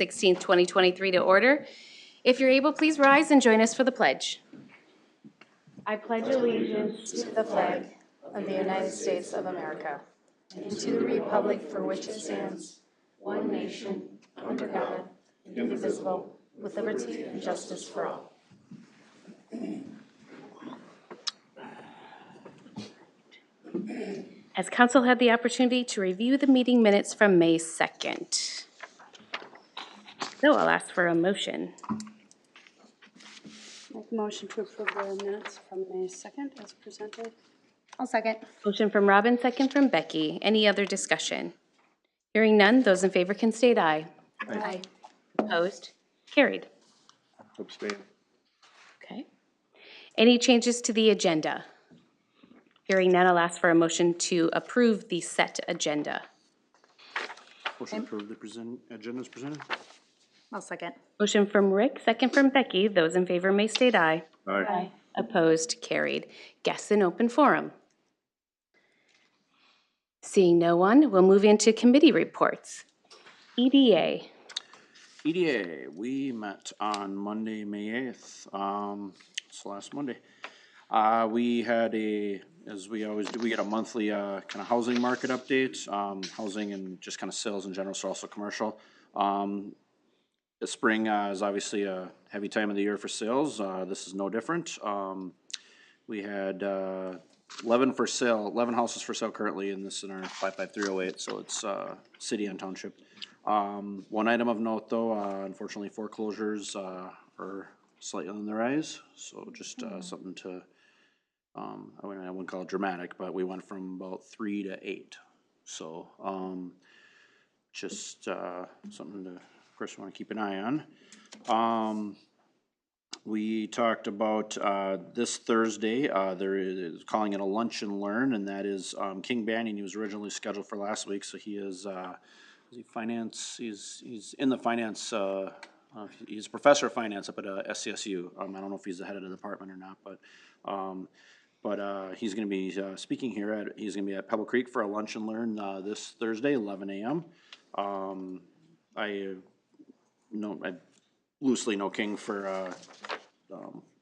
16th, 2023 to order. If you're able, please rise and join us for the pledge. I pledge allegiance to the flag of the United States of America and to the republic for which it stands, one nation, under God, indivisible, with liberty and justice for all. As council had the opportunity to review the meeting minutes from May 2nd. So I'll ask for a motion. Make a motion to approve the minutes from May 2nd as presented. I'll second. Motion from Robin, second from Becky. Any other discussion? Hearing none, those in favor can state aye. Aye. Opposed? Carried. Abstain. Okay. Any changes to the agenda? Hearing none, I'll ask for a motion to approve the set agenda. Motion to approve the agenda is presented. I'll second. Motion from Rick, second from Becky. Those in favor may state aye. Aye. Opposed? Carried. Guests in open forum. Seeing no one, we'll move into committee reports. EDA. EDA, we met on Monday, May 8th. It's last Monday. We had as we always do, we get a monthly kind of housing market update, housing and just kind of sales in general, so also commercial. The spring is obviously a heavy time of the year for sales. This is no different. We had 11 houses for sale currently in this in our 55308, so it's city and township. One item of note though, unfortunately foreclosures are slightly on the rise, so just something to, I wouldn't call it dramatic, but we went from about 3 to 8. So just something to, of course, want to keep an eye on. We talked about this Thursday, there is calling it a lunch and learn, and that is King Banyan. He was originally scheduled for last week, so he is he's in the finance, he's a professor of finance up at SCSU. I don't know if he's the head of the department or not, but he's going to be speaking here he's going to be at Pebble Creek for a lunch and learn this Thursday, 11 a.m. I loosely know King for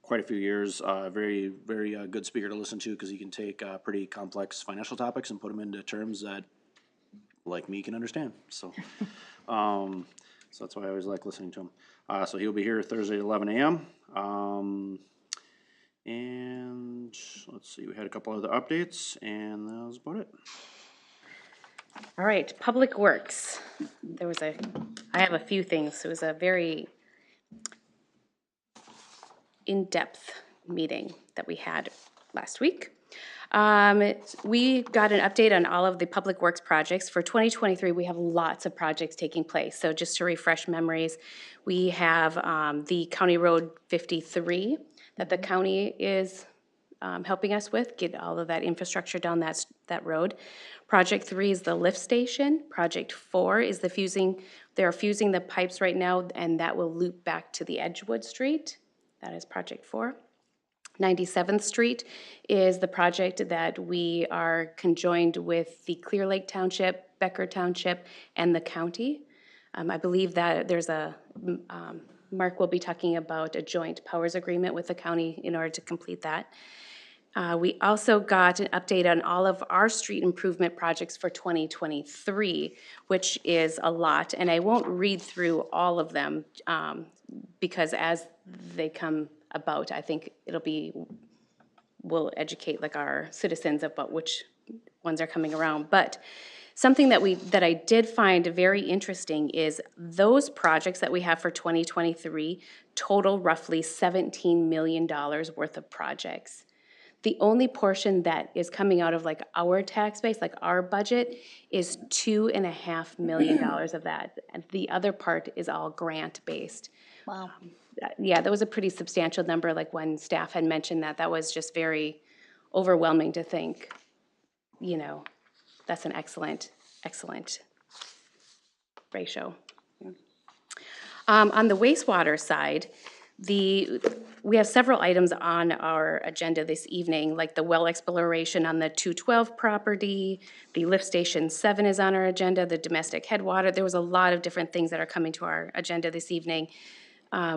quite a few years. Very, very good speaker to listen to because he can take pretty complex financial topics and put them into terms that, like me, can understand. So, so that's why I always like listening to him. So he'll be here Thursday at 11 a.m. And let's see, we had a couple other updates, and that was about it. All right, Public Works. I have a few things. It was a very in-depth meeting that we had last week. We got an update on all of the Public Works projects. For 2023, we have lots of projects taking place. So just to refresh memories, we have the County Road 53 that the county is helping us with, get all of that infrastructure down that road. Project 3 is the lift station. Project 4 is they're fusing the pipes right now, and that will loop back to the Edgewood Street. That is Project 4. 97th Street is the project that we are conjoined with the Clear Lake Township, Becker Township, and the county. I believe that there's Mark will be talking about a joint powers agreement with the county in order to complete that. We also got an update on all of our street improvement projects for 2023, which is a lot, and I won't read through all of them because as they come about, I think we'll educate like our citizens about which ones are coming around. But something that I did find very interesting is those projects that we have for 2023 total roughly $17 million worth of projects. The only portion that is coming out of like our tax base, like our budget, is $2.5 million of that. And the other part is all grant based. Wow. Yeah, that was a pretty substantial number. Like when staff had mentioned that was just very overwhelming to think, that's an excellent ratio. On the wastewater side, we have several items on our agenda this evening, like the well exploration on the 212 property, the lift station 7 is on our agenda, the domestic headwater. There was a lot of different things that are coming to our agenda this evening.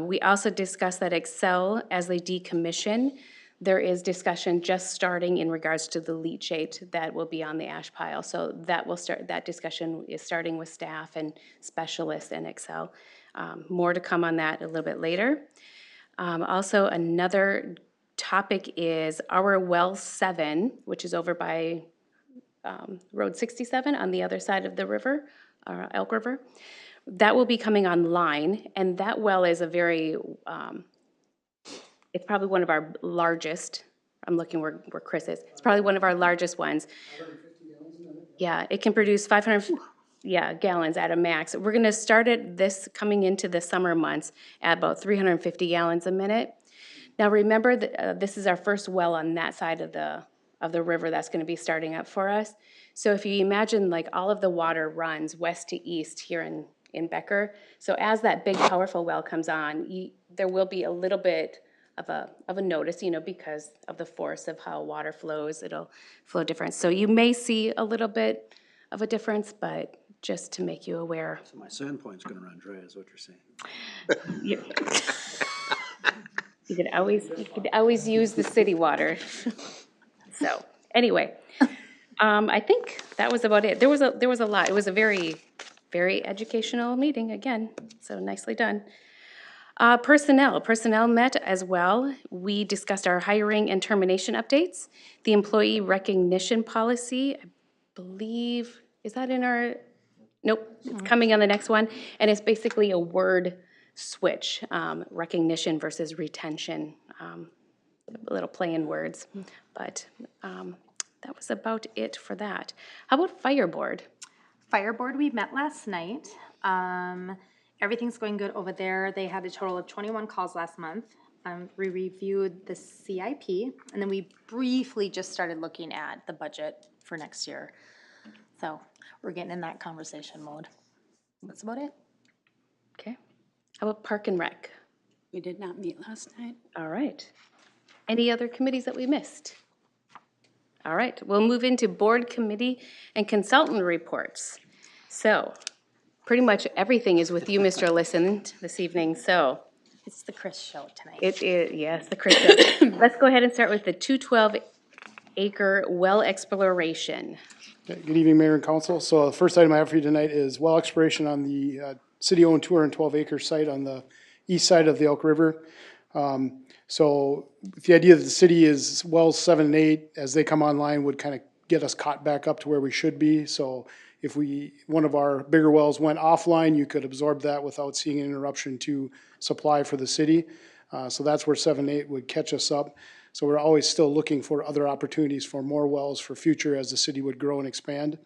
We also discussed that Excel, as they decommission, there is discussion just starting in regards to the leachate that will be on the ash pile. So that will start, that discussion is starting with staff and specialists in Excel. More to come on that a little bit later. Also, another topic is our well 7, which is over by Road 67 on the other side of the river, Elk River. That will be coming online, and that well is a very, it's probably one of our largest. I'm looking where Chris is. It's probably one of our largest ones. Yeah, it can produce 500, gallons at a max. We're gonna start it coming into the summer months at about 350 gallons a minute. Now, remember that this is our first well on that side of the river that's gonna be starting up for us. So if you imagine, like, all of the water runs west to east here in Becker. So as that big powerful well comes on, there will be a little bit of a notice, because of the force of how water flows, it'll flow different. So you may see a little bit of a difference, but just to make you aware. So my sand point's gonna run dry, is what you're saying. You you could always use the city water. So, anyway, I think that was about it. There was a lot. It was a very, very educational meeting again, so nicely done. Personnel met as well. We discussed our hiring and termination updates, the employee recognition policy, I believe, is that in our, nope, it's coming on the next one, and it's basically a word switch, recognition versus retention, a little play in words, but that was about it for that. How about Fire Board? Fire Board, we met last night. Everything's going good over there. They had a total of 21 calls last month. We reviewed the CIP, and then we briefly just started looking at the budget for next year. So we're getting in that conversation mode. That's about it. Okay. How about Park and Rec? We did not meet last night. All right. Any other committees that we missed? All right, we'll move into board, committee, and consultant reports. So, pretty much everything is with you, Mr. Listen, this evening, so. It's the Chris show tonight. It is, yes, the Chris show. Let's go ahead and start with the 212-acre well exploration. Good evening, Mayor and Council. So the first item I have for you tonight is well exploration on the city-owned 212-acre site on the east side of the Elk River. So the idea that the city is wells 7 and 8, as they come online, would kind of get us caught back up to where we should be. So if one of our bigger wells went offline, you could absorb that without seeing an interruption to supply for the city. So that's where 7 and 8 would catch us up. So we're always still looking for other opportunities for more wells for future as the city would grow and expand.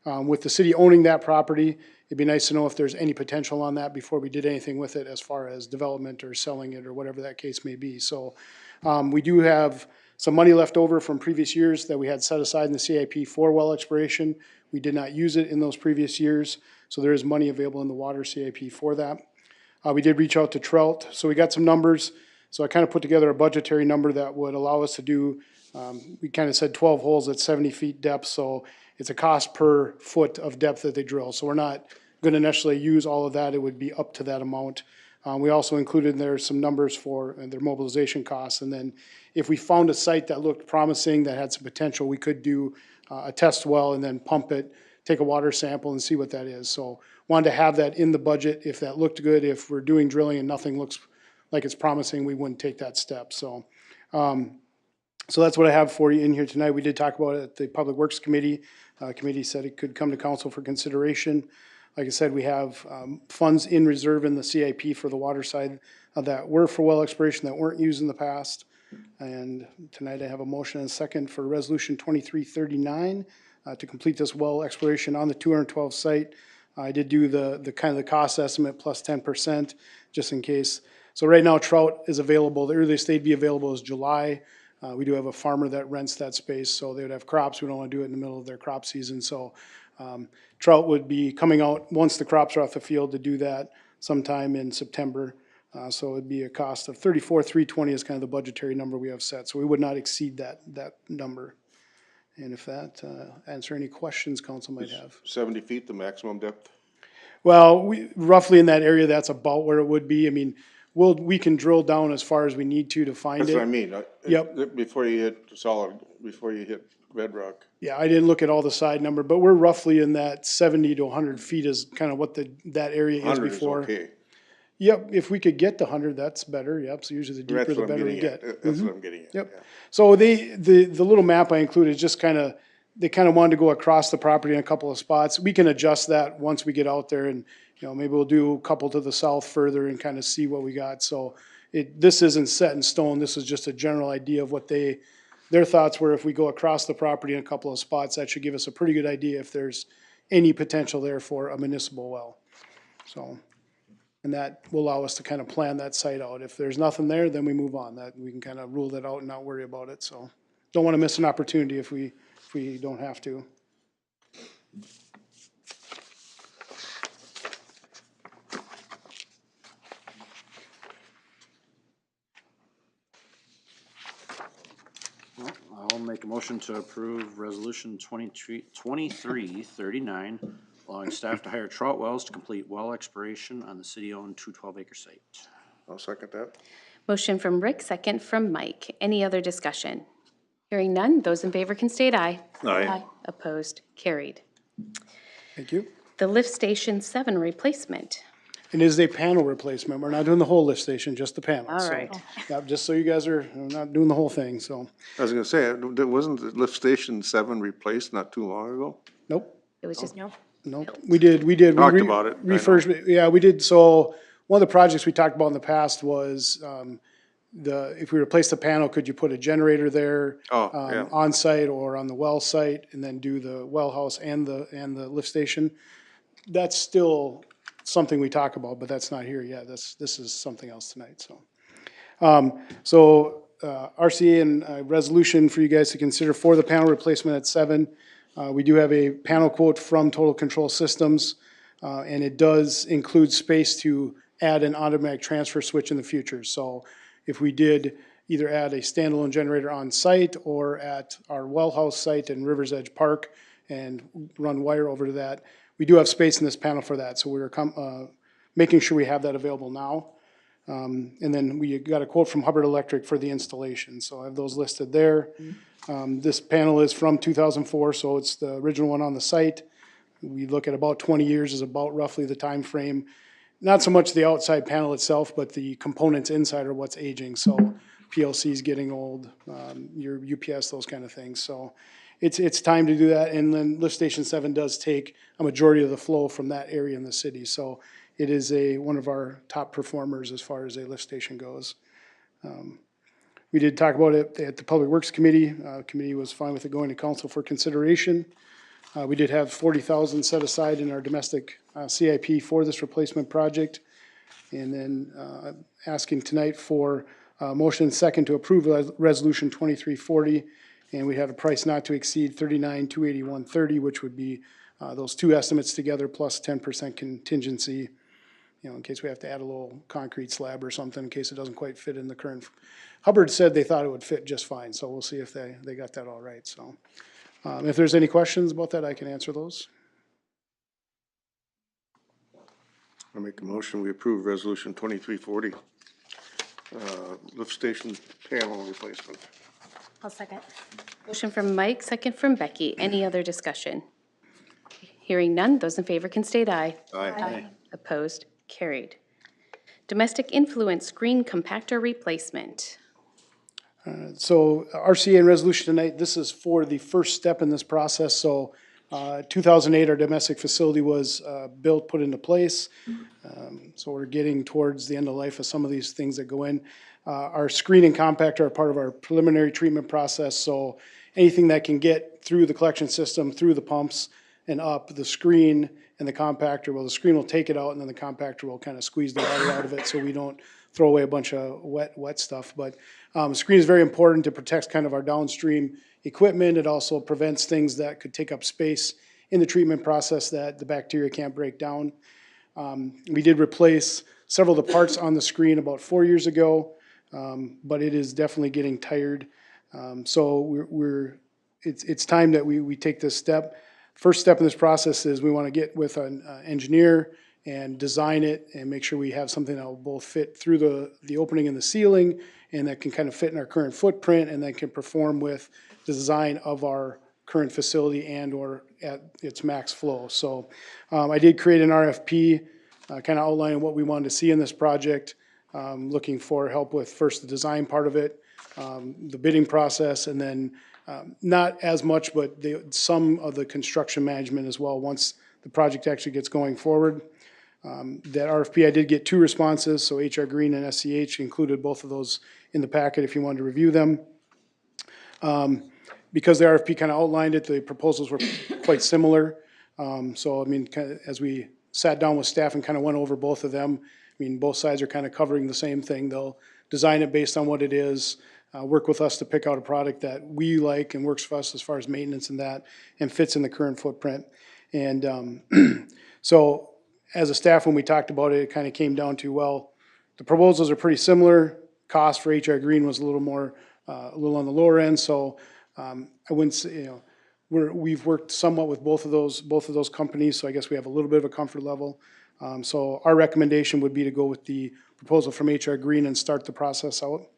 With the city owning that property, it'd be nice to know if there's any potential on that before we did anything with it as far as development or selling it or whatever that case may be. So we do have some money left over from previous years that we had set aside in the CIP for well exploration. We did not use it in those previous years, so there is money available in the water CIP for that. We did reach out to Trout, so we got some numbers. So I kind of put together a budgetary number that would allow us to do, we kind of said 12 holes at 70 feet depth, so it's a cost per foot of depth that they drill. So we're not going to necessarily use all of that. It would be up to that amount. We also included in there some numbers for their mobilization costs. And then if we found a site that looked promising, that had some potential, we could do a test well and then pump it, take a water sample and see what that is. So wanted to have that in the budget if that looked good. If we're doing drilling and nothing looks like it's promising, we wouldn't take that step. So so that's what I have for you in here tonight. We did talk about it at the Public Works Committee. Committee said it could come to council for consideration. Like I said, we have funds in reserve in the CIP for the water side that were for well exploration that weren't used in the past. And tonight I have a motion and a second for Resolution 2339 to complete this well exploration on the 212 site. I did do the kind of the cost estimate plus 10% just in case. So right now trout is available. The earliest they'd be available is July. We do have a farmer that rents that space, so they would have crops. We don't want to do it in the middle of their crop season. So trout would be coming out once the crops are off the field to do that sometime in September. So it'd be a cost of $34,320 is kind of the budgetary number we have set, so we would not exceed that number. And if that, answer any questions council might have. 70 feet, the maximum depth? Well, we, roughly in that area, that's about where it would be. I mean, we can drill down as far as we need to find That's what I it. mean. Yep. Before you hit solid, before you hit bedrock. Yeah, I didn't look at all the side number, but we're roughly in that 70 to 100 feet is kind of what that area is 100 is before. okay. Yep, if we could get to 100, that's better. Yep, so usually the deeper, That's the what I'm better we getting get. at. That's what I'm getting at. Yep. yeah. So the little map I included just they kind of wanted to go across the property in a couple of spots. We can adjust that once we get out there and, maybe we'll do a couple to the south further and kind of see what we got. So this isn't set in stone. This is just a general idea of what their thoughts were. If we go across the property in a couple of spots, that should give us a pretty good idea if there's any potential there for a municipal well. So, and that will allow us to kind of plan that site out. If there's nothing there, then we move on. That we can kind of rule that out and not worry about it. So don't want to miss an opportunity if we don't have to. Well, I'll make a motion to approve resolution 2339, allowing staff to hire trout wells to complete well exploration on the city-owned 212-acre site. I'll second that. Motion from Rick, second from Mike. Any other discussion? Hearing none, those in favor can state aye. Aye. Opposed, carried. Thank you. The Lift Station 7 replacement. It is a panel replacement. We're not doing the whole lift station, just the panel. All So, right. yeah, just so you guys are not doing the whole thing, so, I was gonna say, wasn't the lift station 7 replaced not too long ago? nope. It was just, Nope, we did. Talked about it, I know. Refurbishment, yeah, we did, so, one of the projects we talked about in the past was, if we replace the panel, could you put a generator there? Oh, yeah. On site or on the well site, and then do the well house and the lift station? That's still something we talk about, but that's not here yet, this is something else tonight, so. RCA and a resolution for you guys to consider for the panel replacement at 7. We do have a panel quote from Total Control Systems, and it does include space to add an automatic transfer switch in the future. So if we did either add a standalone generator on site or at our well house site in Rivers Edge Park and run wire over to that, we do have space in this panel for that. So we're making sure we have that available now. And then we got a quote from Hubbard Electric for the installation, so I have those listed there. This panel is from 2004, so it's the original one on the site. We look at about 20 years is about roughly the time frame. Not so much the outside panel itself, but the components inside are what's aging, so PLC's getting old, your UPS, those kind of things, so it's time to do that. And then Lift Station 7 does take a majority of the flow from that area in the city, so it is one of our top performers as far as a lift station goes. We did talk about it at the Public Works Committee. Committee was fine with it going to council for consideration. We did have $40,000 set aside in our domestic CIP for this replacement project. And then asking tonight for motion and second to approve resolution 2340. And we had a price not to exceed $39,281.30, which would be those two estimates together plus 10% contingency, in case we have to add a little concrete slab or something, in case it doesn't quite fit in the current. Hubbard said they thought it would fit just fine, so we'll see if they got that all right, so. If there's any questions about that, I can answer those. I make a motion, we approve resolution 2340, lift station panel replacement. I'll second. motion from Mike, second from Becky. Any other discussion? Hearing none, those in favor can state aye. Aye. Opposed, carried. Domestic influence screen compactor replacement. So RCA and resolution tonight, this is for the first step in this process. So 2008, our domestic facility was built, put into place. So we're getting towards the end of life of some of these things that go in. Our screen and compactor are part of our preliminary treatment process. So anything that can get through the collection system, through the pumps and up, the screen and the compactor, well, the screen will take it out and then the compactor will kind of squeeze the water out of it so we don't throw away a bunch of wet stuff. But screen is very important to protect kind of our downstream equipment. It also prevents things that could take up space in the treatment process that the bacteria can't break down. We did replace several of the parts on the screen about 4 years ago, but it is definitely getting tired. So it's time that we take this step. First step in this process is we want to get with an engineer and design it and make sure we have something that will both fit through the opening in the ceiling and that can kind of fit in our current footprint and that can perform with the design of our current facility and or at its max flow. So I did create an RFP, kind of outlining what we wanted to see in this project, looking for help with first the design part of it, the bidding process, and then not as much, but some of the construction management as well once the project actually gets going forward. That RFP, I did get 2 responses, so HR Green and SCH included both of those in the packet if you wanted to review them. Because the RFP kind of outlined it, the proposals were quite similar. So, I mean, kind of, as we sat down with staff and kind of went over both of them, I mean, both sides are kind of covering the same thing. They'll design it based on what it is, work with us to pick out a product that we like and works for us as far as maintenance and that, and fits in the current footprint. And so, as a staff, when we talked about it, it kind of came down to, well, the proposals are pretty similar. Cost for HR Green was a little more, a little on the lower end, so I wouldn't say, you know, we've worked somewhat with both of those companies, so I guess we have a little bit of a comfort level. So our recommendation would be to go with the proposal from HR Green and start the process out.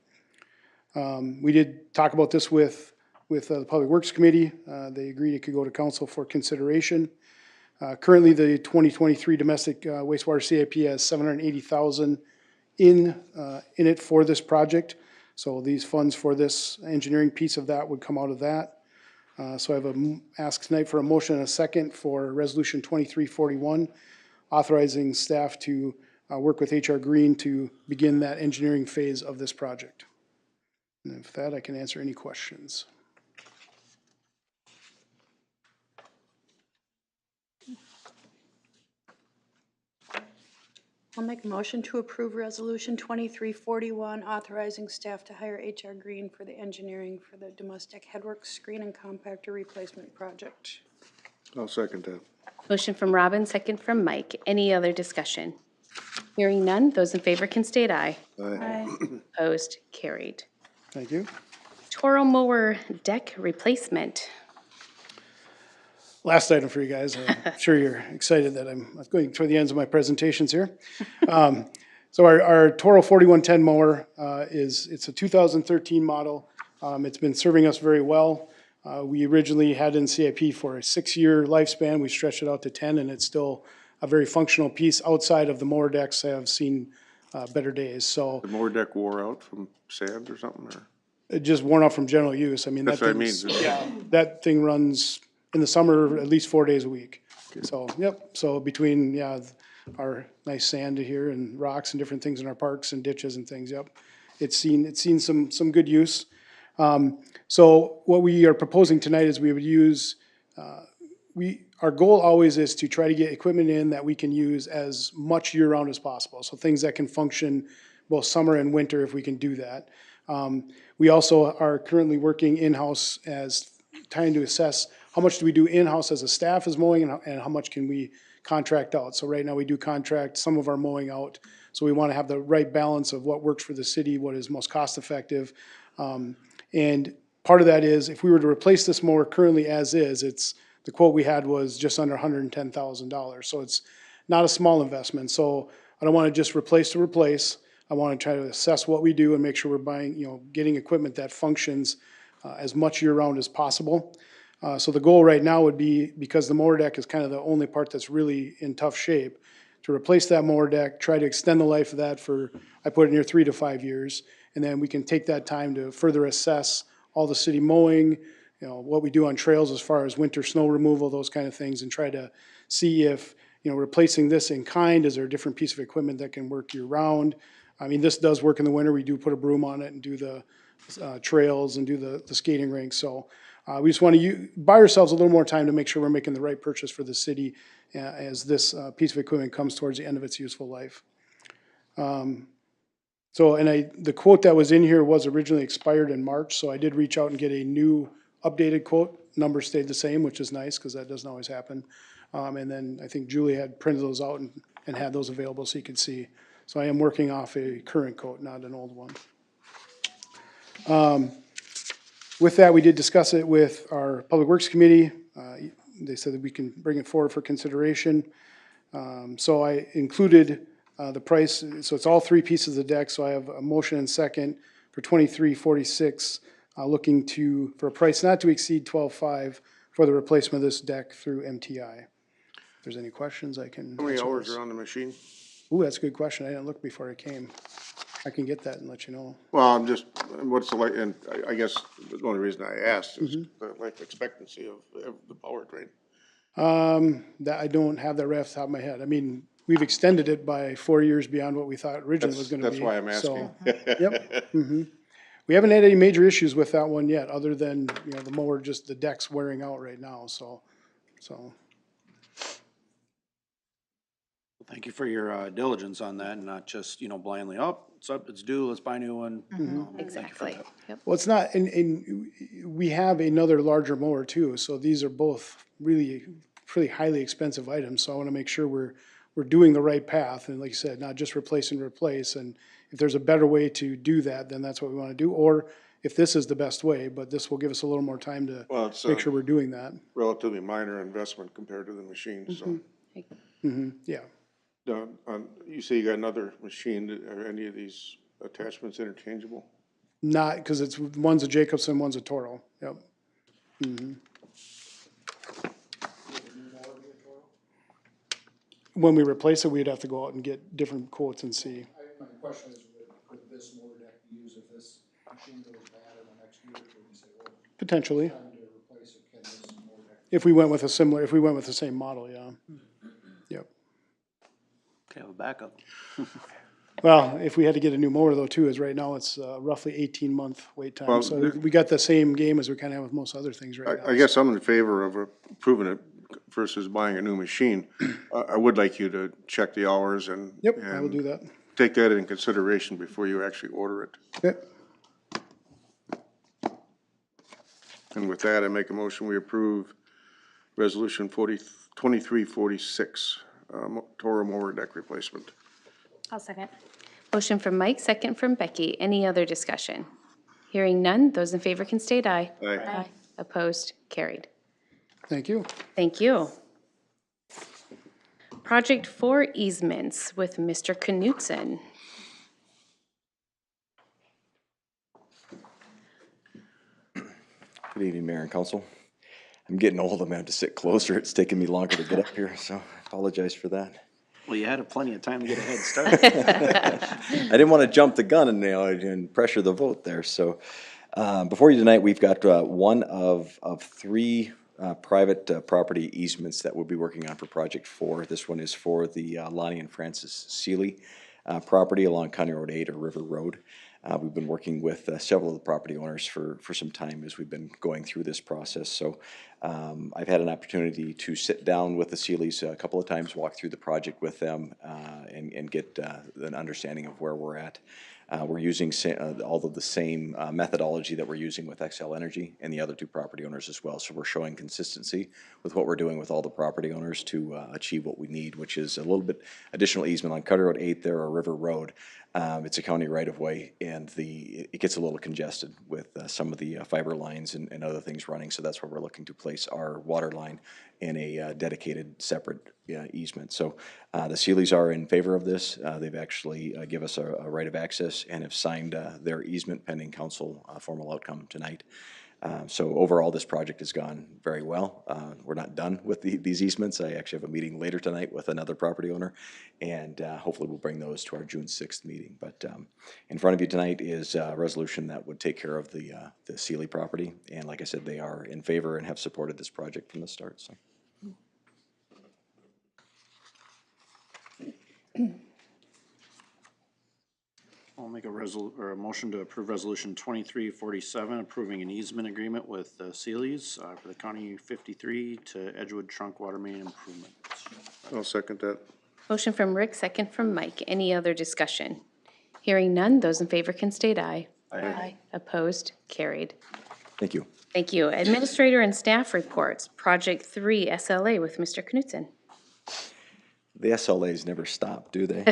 We did talk about this with the Public Works Committee. They agreed it could go to council for consideration. Currently, the 2023 domestic wastewater CIP has $780,000 in it for this project. So these funds for this engineering piece of that would come out of that. So I have ask tonight for a motion and a second for Resolution 2341, authorizing staff to work with HR Green to begin that engineering phase of this project. And with that, I can answer any questions. I'll make a motion to approve Resolution 2341, authorizing staff to hire HR Green for the engineering for the domestic headworks screen and compactor replacement project. I'll second that. Motion from Robin, second from Mike. Any other discussion? Hearing none, those in favor can state aye. Aye. Opposed, carried. Thank you. Toro mower deck replacement. Last item for you guys. I'm sure you're excited that I'm going toward the ends of my presentations here. So our Toro 4110 mower it's a 2013 model. It's been serving us very well. We originally had in CIP for a 6-year lifespan. We stretched it out to 10, and it's still a very functional piece. Outside of the mower decks, have seen better days. So The mower deck wore out from sand or something, or? it just worn out from general use. I mean, That's what I mean. that thing runs in the summer at least 4 days a week. So, yep, so between, our nice sand here and rocks and different things in our parks and ditches and things, yep. It's seen some good use. So what we are proposing tonight is we would use, our goal always is to try to get equipment in that we can use as much year-round as possible. So things that can function both summer and winter if we can do that. We also are currently working in-house as trying to assess how much do we do in-house as a staff is mowing and how much can we contract out. So right now we do contract some of our mowing out. So we want to have the right balance of what works for the city, what is most cost effective. And part of that is if we were to replace this mower currently as is, the quote we had was just under $110,000. So it's not a small investment. So I don't want to just replace to replace. I want to try to assess what we do and make sure we're buying, getting equipment that functions as much year-round as possible. So the goal right now would be, because the mower deck is kind of the only part that's really in tough shape, to replace that mower deck, try to extend the life of that for, I put it near 3 to 5 years, and then we can take that time to further assess all the city mowing, what we do on trails as far as winter snow removal, those kind of things, and try to see if, replacing this in kind, is there a different piece of equipment that can work year-round? I mean, this does work in the winter. We do put a broom on it and do the trails and do the skating rinks. So we just want to buy ourselves a little more time to make sure we're making the right purchase for the city as this piece of equipment comes towards the end of its useful life. The quote that was in here was originally expired in March, so I did reach out and get a new updated quote. Number stayed the same, which is nice because that doesn't always happen. And then I think Julie had printed those out and had those available so you could see. So I am working off a current quote, not an old one. With that, we did discuss it with our Public Works Committee. They said that we can bring it forward for consideration. So I included the price, so it's all three pieces of deck, so I have a motion and second for 2346, looking for a price not to exceed 12.5 for the replacement of this deck through MTI. If there's any questions, I can. How many answer hours those. are on the machine? Ooh, that's a good question. I didn't look before I came. I can get that and let you know. Well, I'm just, what's the, and I guess the only reason I asked is the life expectancy of the powertrain. That, I don't have that right off the top of my head. I mean, we've extended it by 4 years beyond what we thought originally was gonna be. That's why I'm asking. So, yep. We haven't had any major issues with that one yet, other than, the mower, just the deck's wearing out right now, so. Thank you for your diligence on that and not just, blindly, oh, it's up, it's due, let's buy a new one. Thank you for Exactly. that. Yep. Well, it's not, and we have another larger mower too, so these are both really pretty highly expensive items, so I wanna make sure we're doing the right path, and like you said, not just replace and replace, and if there's a better way to do that, then that's what we wanna do, or if this is the best way, but this will give us a little more time to Well, it's make a sure we're doing that. relatively minor investment compared to the machine, so. Yeah, You say you got another machine, are any of these attachments interchangeable? not, cause one's a Jacobson, one's a Toro, yep. When we replace it, we'd have to go out and get different quotes and see. My question is, could this motor deck be used if this machine goes bad in the next year or two? You say, well, Potentially, time to replace it, can this motor deck? if we went with the same model, yeah. Yep. Okay, have a backup. Well, if we had to get a new motor though too, is right now it's roughly 18-month wait time. Well, So we got the same game as we kind of have with most other things right now. I guess I'm in favor of approving it versus buying a new machine. I would like you to check the hours and. Yep, I will do that. Take that into consideration before you actually order it. Yep. And with that, I make a motion, we approve resolution 2346, Toro mower deck replacement. I'll second. Motion from Mike, second from Becky. Any other discussion? Hearing none, those in favor can state aye. Aye. Opposed, carried. Thank you. Thank you. Project 4 easements with Mr. Knutson. Good evening, Mayor and Council. I'm getting old, I'm gonna have to sit closer. It's taking me longer to get up here, so I apologize for that. Well, you had plenty of time to get a head start. I didn't want to jump the gun and pressure the vote there, so. Before you tonight, we've got one of three private property easements that we'll be working on for Project 4. This one is for the Lonnie and Francis Seeley property along County Road 8 or River Road. We've been working with several of the property owners for some time as we've been going through this process. So I've had an opportunity to sit down with the Seeleys a couple of times, walk through the project with them, and get an understanding of where we're at. We're using all of the same methodology that we're using with XL Energy and the other two property owners as well. So we're showing consistency with what we're doing with all the property owners to achieve what we need, which is a little bit additional easement on County Road 8 there or River Road. It's a county right-of-way, and it gets a little congested with some of the fiber lines and other things running, so that's where we're looking to place our water line in a dedicated, separate easement. So the Seeleys are in favor of this. They've actually give us a right of access and have signed their easement pending council formal outcome tonight. So overall, this project has gone very well. We're not done with these easements. I actually have a meeting later tonight with another property owner, and hopefully we'll bring those to our June 6th meeting. But in front of you tonight is a resolution that would take care of the Seeley property. And like I said, they are in favor and have supported this project from the start. So. I'll make a motion to approve resolution 2347, approving an easement agreement with Seeley's for the County 53 to Edgewood Trunk Water Main Improvement. I'll second that. Motion from Rick, second from Mike. Any other discussion? Hearing none, those in favor can state aye. Aye. Opposed, carried. Thank you. Thank you. Administrator and staff reports. Project 3 SLA with Mr. Knutson. The SLAs never stop, do they?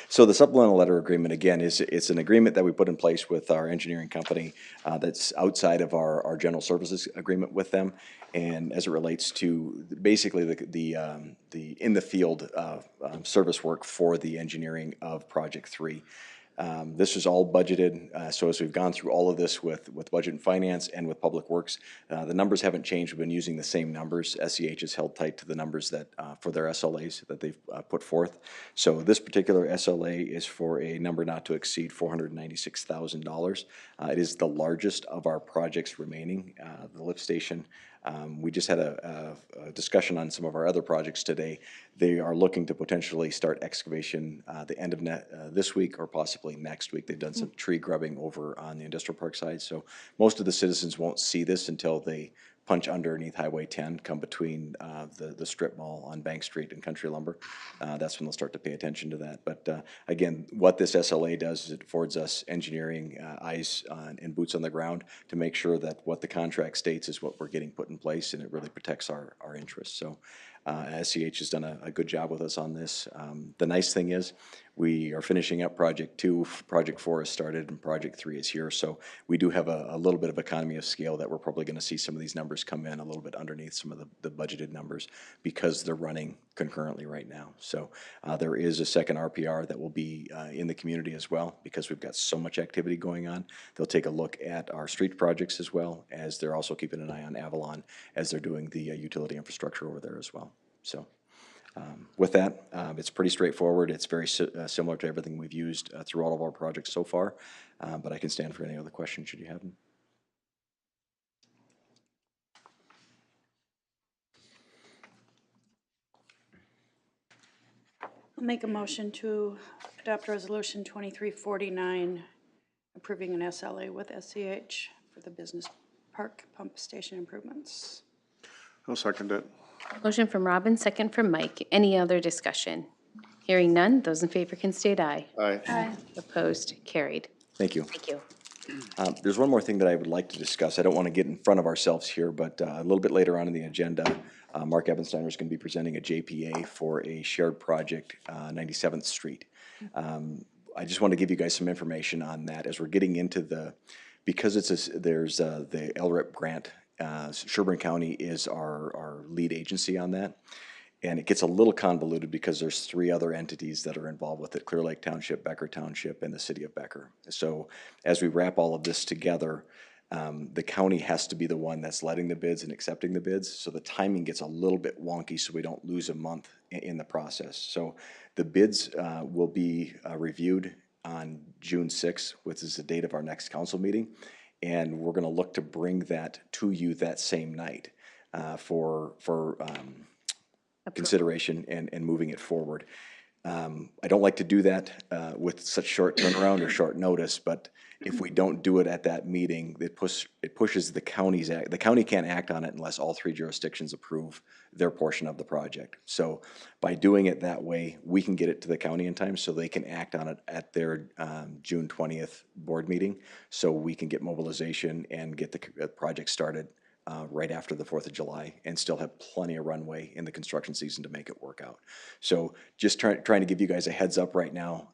So the supplemental letter agreement, again, it's an agreement that we put in place with our engineering company that's outside of our general services agreement with them. And as it relates to basically the in the field service work for the engineering of Project 3. This is all budgeted, so as we've gone through all of this with Budget and Finance and with Public Works, the numbers haven't changed. We've been using the same numbers. SEH has held tight to the numbers that, for their SLAs that they've put forth. So this particular SLA is for a number not to exceed $496,000. It is the largest of our projects remaining. The lift station, we just had a discussion on some of our other projects today. They are looking to potentially start excavation the end of this week or possibly next week. They've done some tree grubbing over on the industrial park side. So most of the citizens won't see this until they punch underneath Highway 10, come between the strip mall on Bank Street and Country Lumber. That's when they'll start to pay attention to that. But again, what this SLA does is it affords us engineering eyes and boots on the ground to make sure that what the contract states is what we're getting put in place, and it really protects our interests. So SCH has done a good job with us on this. The nice thing is we are finishing up Project 2, Project 4 has started, and Project 3 is here. So we do have a little bit of economy of scale that we're probably going to see some of these numbers come in a little bit underneath some of the budgeted numbers because they're running concurrently right now. So there is a second RPR that will be in the community as well because we've got so much activity going on. They'll take a look at our street projects as well as they're also keeping an eye on Avalon as they're doing the utility infrastructure over there as well. So with that, it's pretty straightforward. It's very similar to everything we've used through all of our projects so far, but I can stand for any other questions should you have them. I'll make a motion to adopt Resolution 2349, approving an SLA with SCH for the business park pump station improvements. I'll second it. Motion from Robin, second from Mike. Any other discussion? Hearing none, those in favor can state aye. Aye. Opposed, carried. Thank you. Thank you. There's one more thing that I would like to discuss. I don't want to get in front of ourselves here, but a little bit later on in the agenda, Mark Ebensteiner is going to be presenting a JPA for a shared project, 97th Street. I just want to give you guys some information on that as we're getting into because there's the LRIP grant. Sherburne County is our lead agency on that. And it gets a little convoluted because there's 3 other entities that are involved with it: Clear Lake Township, Becker Township, and the city of Becker. So as we wrap all of this together, the county has to be the one that's letting the bids and accepting the bids. So the timing gets a little bit wonky so we don't lose a month in the process. So the bids will be reviewed on June 6th, which is the date of our next council meeting. And we're going to look to bring that to you that same night for consideration and moving it forward. I don't like to do that with such short turnaround or short notice, but if we don't do it at that meeting, it pushes the county's act. The county can't act on it unless all 3 jurisdictions approve their portion of the project. So by doing it that way, we can get it to the county in time so they can act on it at their June 20th board meeting, so we can get mobilization and get the project started right after the 4th of July and still have plenty of runway in the construction season to make it work out. So just trying to give you guys a heads up right now.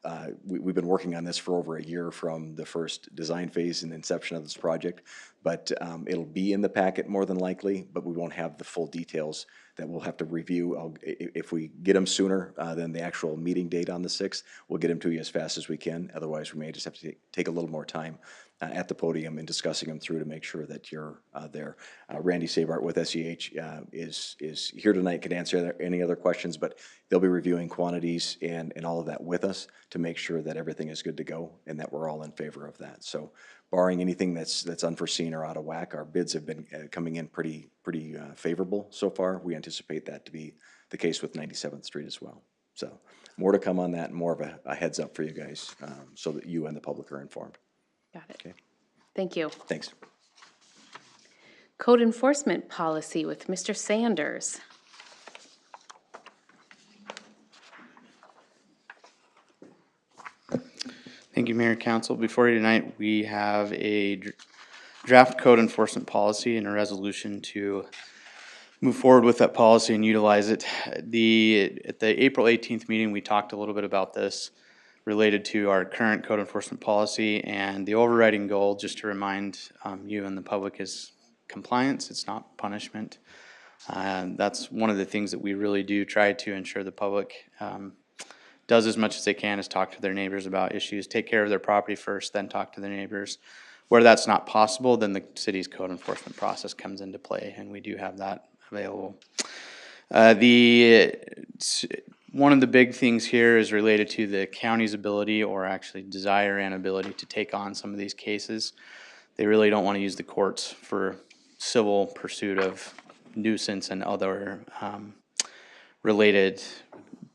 We've been working on this for over a year from the first design phase and inception of this project, but it'll be in the packet more than likely, but we won't have the full details that we'll have to review. If we get them sooner than the actual meeting date on the 6th, we'll get them to you as fast as we can. Otherwise, we may just have to take a little more time at the podium and discussing them through to make sure that you're there. Randy Sabart with SEH is here tonight, can answer any other questions, but they'll be reviewing quantities and all of that with us to make sure that everything is good to go and that we're all in favor of that. So barring anything that's unforeseen or out of whack, our bids have been coming in pretty favorable so far. We anticipate that to be the case with 97th Street as well. So more to come on that, and more of a heads up for you guys so that you and the public are informed. Got it. Okay. Thank you. Thanks. Code enforcement policy with Mr. Sanders. Thank you, Mayor and Council. Before you tonight, we have a draft code enforcement policy and a resolution to move forward with that policy and utilize it. At the April 18th meeting, we talked a little bit about this. related to our current code enforcement policy, and the overriding goal, just to remind you and the public, is compliance. It's not punishment. That's one of the things that we really do try to ensure the public does as much as they can, is talk to their neighbors about issues, take care of their property first, then talk to their neighbors. Where that's not possible, then the city's code enforcement process comes into play, and we do have that available. One of the big things here is related to the county's ability, or actually desire and ability, to take on some of these cases. They really don't want to use the courts for civil pursuit of nuisance and other related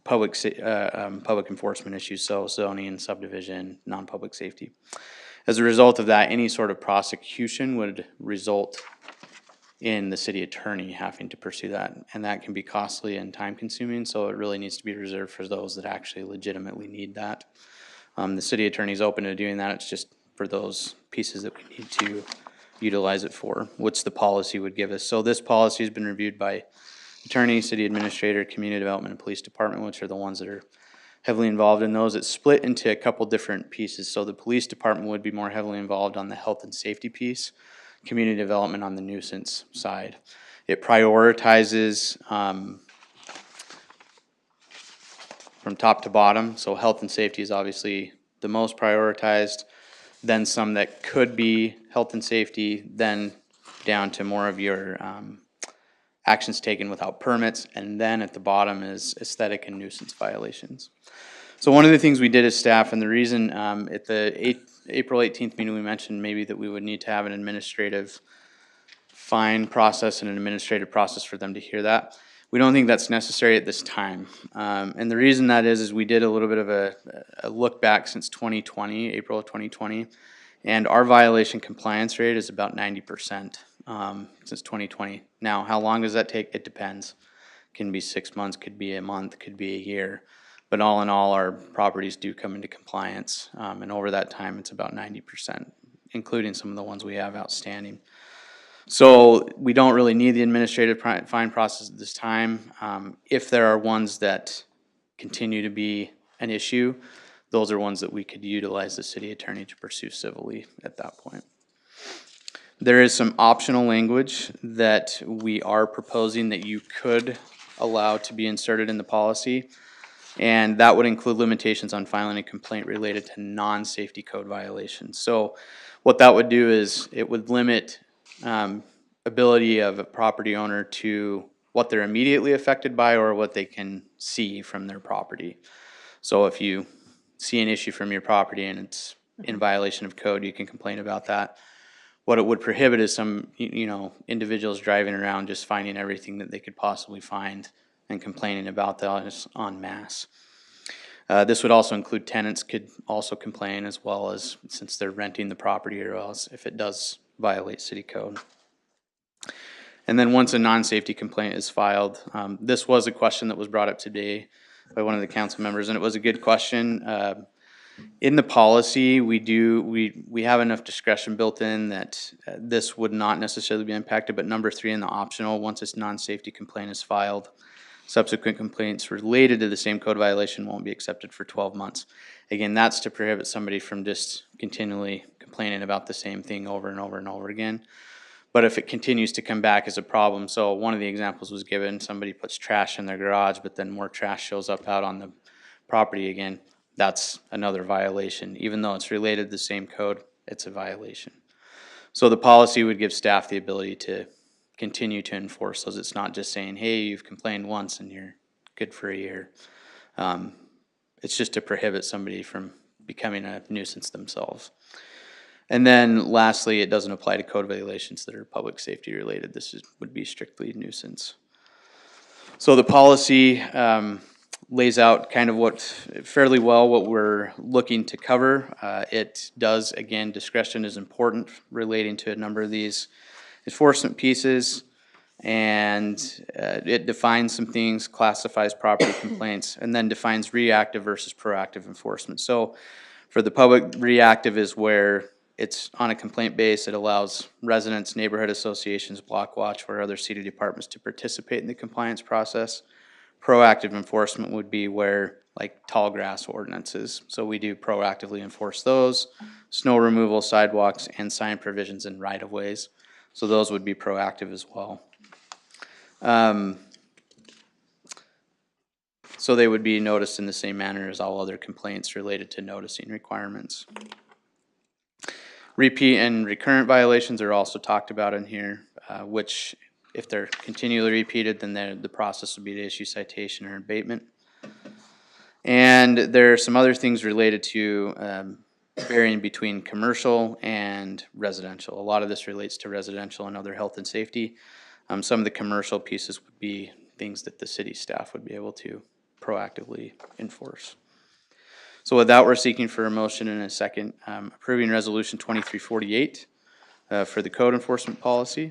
public enforcement issues, so zoning, subdivision, non-public safety. As a result of that, any sort of prosecution would result in the city attorney having to pursue that, and that can be costly and time consuming, so it really needs to be reserved for those that actually legitimately need that. The city attorney's open to doing that, it's just for those pieces that we need to utilize it for, which the policy would give us. So this policy has been reviewed by attorney, city administrator, community development, and police department, which are the ones that are heavily involved in those. It's split into a couple different pieces, so the police department would be more heavily involved on the health and safety piece, community development on the nuisance side. It prioritizes from top to bottom, so health and safety is obviously the most prioritized, then some that could be health and safety, then down to more of your actions taken without permits, and then at the bottom is aesthetic and nuisance violations. So one of the things we did as staff, and the reason at the April 18th meeting we mentioned maybe that we would need to have an administrative fine process and an administrative process for them to hear that. We don't think that's necessary at this time. And the reason that is we did a little bit of a look back since 2020, April of 2020, and our violation compliance rate is about 90% since 2020. Now, how long does that take? It depends. It can be 6 months, could be a month, could be a year. But all in all, our properties do come into compliance, and over that time, it's about 90%, including some of the ones we have outstanding. So we don't really need the administrative fine process at this time. If there are ones that continue to be an issue, those are ones that we could utilize the city attorney to pursue civilly at that point. There is some optional language that we are proposing that you could allow to be inserted in the policy. And that would include limitations on filing a complaint related to non-safety code violations. So what that would do is it would limit ability of a property owner to what they're immediately affected by or what they can see from their property. So if you see an issue from your property and it's in violation of code, you can complain about that. What it would prohibit is some, individuals driving around just finding everything that they could possibly find and complaining about that en masse. This would also include tenants could also complain, as well as since they're renting the property, or else if it does violate city code. And then once a non-safety complaint is filed, this was a question that was brought up today by one of the council members, and it was a good question. In the policy, we have enough discretion built in that this would not necessarily be impacted, but number 3 in the optional, once this non-safety complaint is filed, subsequent complaints related to the same code violation won't be accepted for 12 months. Again, that's to prohibit somebody from just continually complaining about the same thing over and over and over again. But if it continues to come back as a problem, so one of the examples was given, somebody puts trash in their garage, but then more trash shows up out on the property again, that's another violation. Even though it's related to the same code, it's a violation. So the policy would give staff the ability to continue to enforce those. It's not just saying, hey, you've complained once and you're good for a year. It's just to prohibit somebody from becoming a nuisance themselves. And then lastly, it doesn't apply to code violations that are public safety related. This would be strictly nuisance. So the policy lays out kind of fairly well what we're looking to cover. It does, again, discretion is important relating to a number of these enforcement pieces, and it defines some things, classifies property complaints, and then defines reactive versus proactive enforcement. So for the public, reactive is where it's on a complaint base. It allows residents, neighborhood associations, block watch, or other city departments to participate in the compliance process. Proactive enforcement would be where, like, tall grass ordinances, so we do proactively enforce those. Snow removal, sidewalks, and sign provisions in right-of-ways, so those would be proactive as well. So they would be noticed in the same manner as all other complaints related to noticing requirements. Repeat and recurrent violations are also talked about in here, which if they're continually repeated, then the process would be to issue citation or abatement. And there are some other things related to varying between commercial and residential. A lot of this relates to residential and other health and safety. Some of the commercial pieces would be things that the city staff would be able to proactively enforce. So with that, we're seeking for a motion and a second, approving resolution 2348 for the code enforcement policy.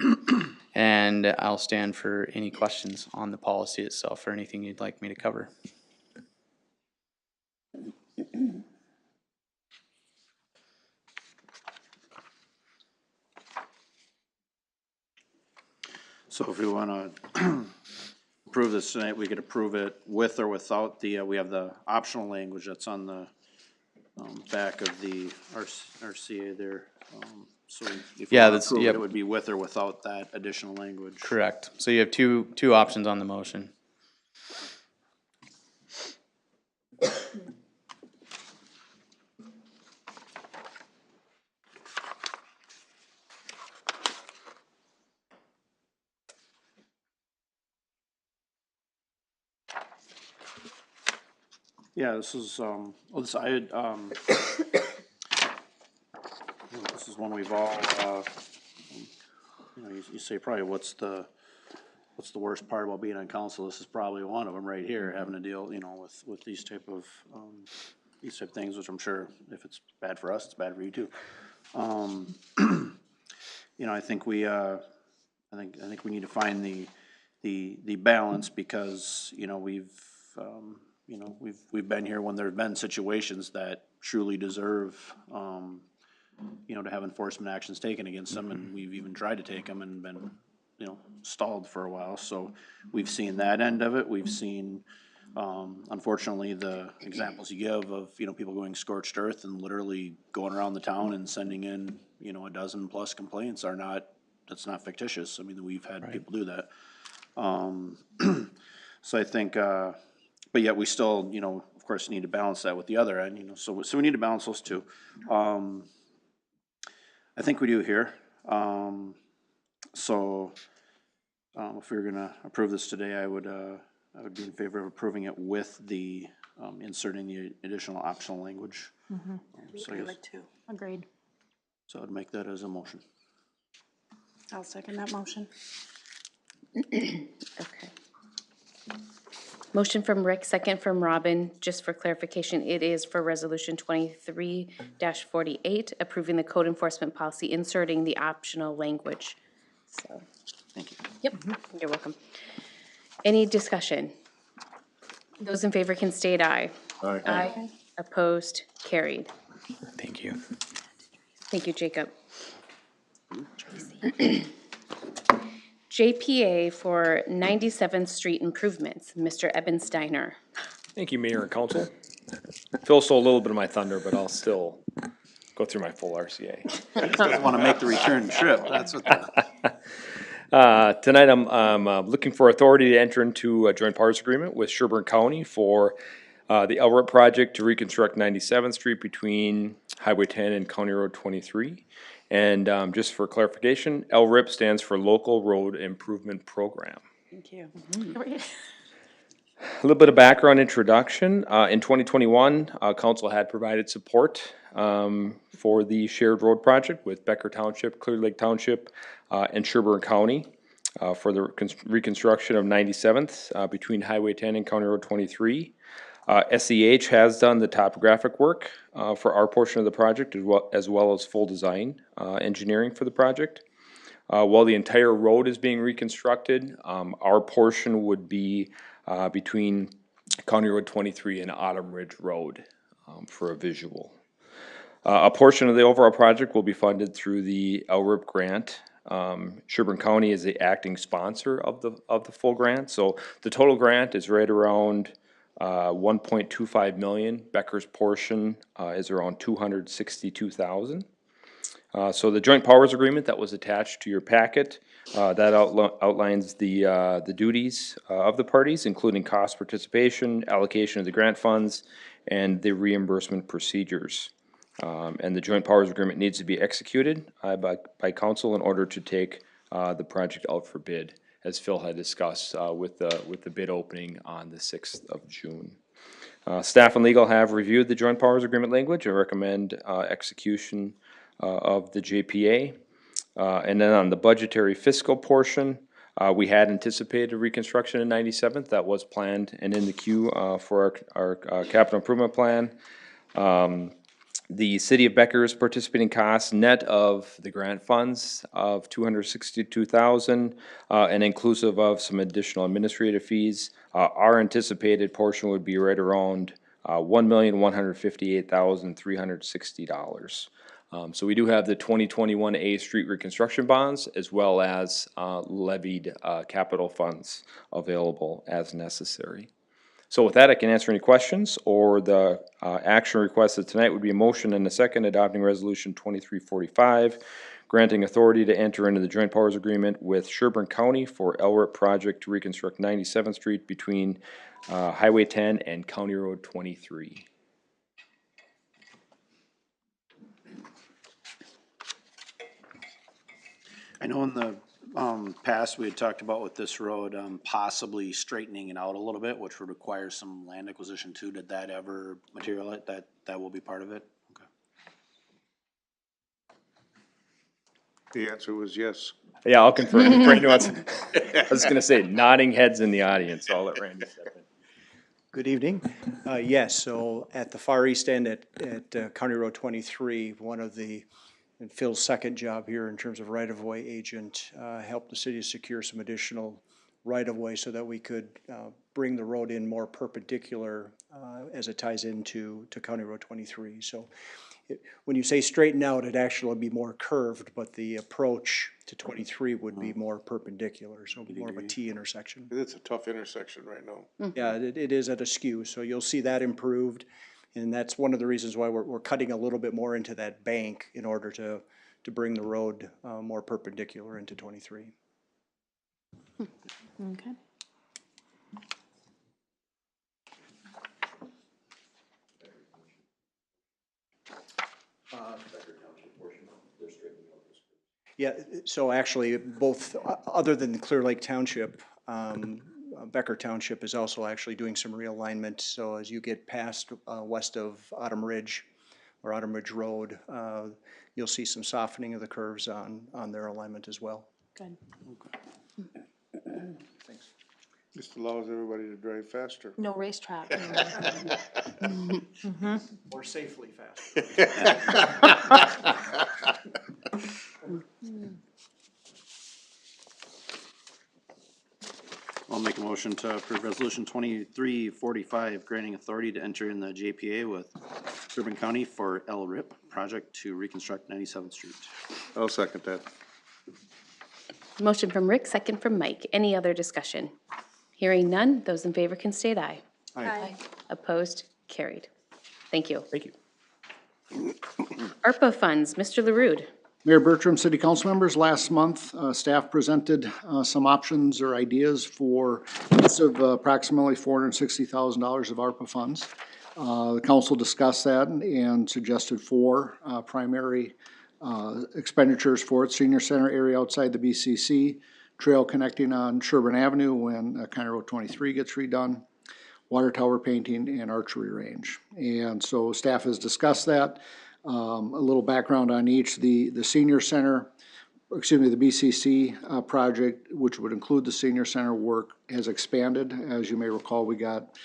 And I'll stand for any questions on the policy itself or anything you'd like me to cover. So if we wanna approve this tonight, we could approve it with or without the, we have the optional language that's on the back of the RCA there. So if you Yeah, wanna that's- approve it, yep. it would be with or without that additional language. Correct. So you have two options on the motion. Yeah, this is, well, this, I had, this is one we've all, you know, you say probably what's the worst part about being on council? This is probably one of them right here, having to deal, you know, with these type of things, which I'm sure if it's bad for us, it's bad for you too. You know, I think we, I think we need to find the balance because, you know, we've been here when there've been situations that truly deserve, you know, to have enforcement actions taken against them, and we've even tried to take them and been, you know, stalled for a while. So we've seen that end of it. We've seen, unfortunately, the examples you give of, you know, people going scorched earth and literally going around the town and sending in, you know, 12+ complaints are not, that's not fictitious. I mean, we've had people do that. So I think, but yet we still, you know, of course, need to balance that with the other end, you know, so we need to balance those two. I think we do here. So if we were gonna approve this today, I would be in favor of approving it with the, inserting the additional optional language. So I guess, Agreed. so I'd make that as a motion. I'll second that motion. Okay. Motion from Rick, second from Robin. Just for clarification, it is for resolution 23-48, approving the code enforcement policy, inserting the optional language. So, Thank you. yep, you're welcome. Any discussion? Those in favor can state aye. Aye. Aye. Opposed, carried. Thank you. Thank you, Jacob. JPA for 97th Street improvements, Mr. Ebensteiner. Thank you, Mayor and Council. Phil stole a little bit of my thunder, but I'll still go through my full RCA. Doesn't wanna make the return trip, that's what the. Tonight, I'm looking for authority to enter into a joint powers agreement with Sherburne County for the LRIP project to reconstruct 97th Street between Highway 10 and County Road 23. And just for clarification, LRIP stands for Local Road Improvement Program. Thank you. A little bit of background introduction. In 2021, council had provided support for the shared road project with Becker Township, Clear Lake Township, and Sherburne County for the reconstruction of 97th between Highway 10 and County Road 23. SEH has done the topographic work for our portion of the project as well as full design engineering for the project. While the entire road is being reconstructed, our portion would be between County Road 23 and Autumn Ridge Road for a visual. A portion of the overall project will be funded through the LRIP grant Sherburne County is the acting sponsor of the full grant. So the total grant is right around 1.25 million. Becker's portion is around 262,000. So the joint powers agreement that was attached to your packet, that outlines the duties of the parties, including cost participation, allocation of the grant funds, and the reimbursement procedures. And the joint powers agreement needs to be executed by council in order to take the project out for bid, as Phil had discussed with the bid opening on the 6th of June. Staff and legal have reviewed the joint powers agreement language and recommend execution of the JPA. And then on the budgetary fiscal portion, we had anticipated reconstruction in 97th. That was planned and in the queue for our capital improvement plan. The city of Becker's participating costs net of the grant funds of $262,000 and inclusive of some additional administrative fees. Our anticipated portion would be right around $1,158,360. So we do have the 2021 A Street reconstruction bonds as well as levied capital funds available as necessary. So with that, I can answer any questions, or the action requested tonight would be a motion and a second adopting resolution 2345, granting authority to enter into the joint powers agreement with Sherburne County for LRIP project to reconstruct 97th Street between Highway 10 and County Road 23. I know in the past, we had talked about with this road, possibly straightening it out a little bit, which would require some land acquisition too. Did that ever materialize? That will be part of it? Okay. The answer was yes. Yeah, I'll confirm. Randy wants, I was gonna say nodding heads in the audience, so I'll let Randy step in. Good evening. Yes, so at the far east end at County Road 23, one of the, and Phil's second job here in terms of right-of-way agent, helped the city secure some additional right-of-way so that we could bring the road in more perpendicular as it ties into County Road 23. So when you say straighten out, it'd actually be more curved, but the approach to 23 would be more perpendicular, so more of a T intersection. It's a tough intersection right now. Yeah, it is at a skew, so you'll see that improved. And that's one of the reasons why we're cutting a little bit more into that bank in order to bring the road more perpendicular into 23. Okay. Yeah, so actually, both, other than the Clear Lake Township, Becker Township is also actually doing some realignment. So as you get past west of Autumn Ridge or Autumn Ridge Road, you'll see some softening of the curves on their alignment as well. Good. Thanks. Just allows everybody to drive faster. No racetrack. More safely fast. I'll make a motion to approve resolution 2345, granting authority to enter in the JPA with Sherburne County for LRIP project to reconstruct 97th Street. I'll second that. Motion from Rick, second from Mike. Any other discussion? Hearing none, those in favor can state aye. Aye. Opposed? Carried. Thank you. Thank you. ARPA funds, Mr. LaRude. Mayor Bertram, city council members, last month, staff presented some options or ideas for use of approximately $460,000 of ARPA funds. The council discussed that and suggested four primary expenditures for it: senior center area outside the BCC, trail connecting on Sherburne Avenue when County Road 23 gets redone, water tower painting, and archery range. And so staff has discussed that. A little background on each. The senior center, excuse me, the BCC project, which would include the senior center work, has expanded. As you may recall, we got